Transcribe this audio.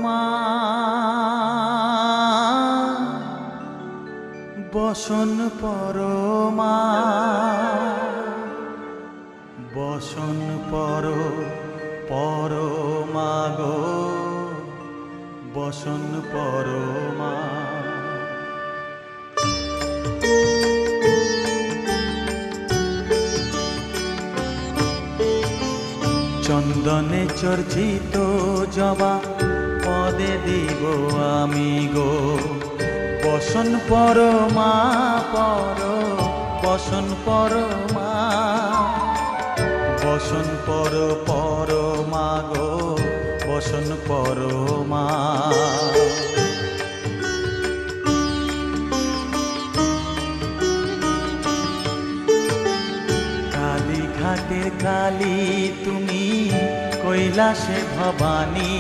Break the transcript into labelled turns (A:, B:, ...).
A: পরমা বসন পরমা বসন পরমা গো বসন পরমা। চন্দনে চর্চিত জবা পদে দিব আমি গো বসন পরমা বসন পরমা বসন পরমা গো বসন পরমা। কালীঘাটের কালী তুমি কৈলাসে ভবানী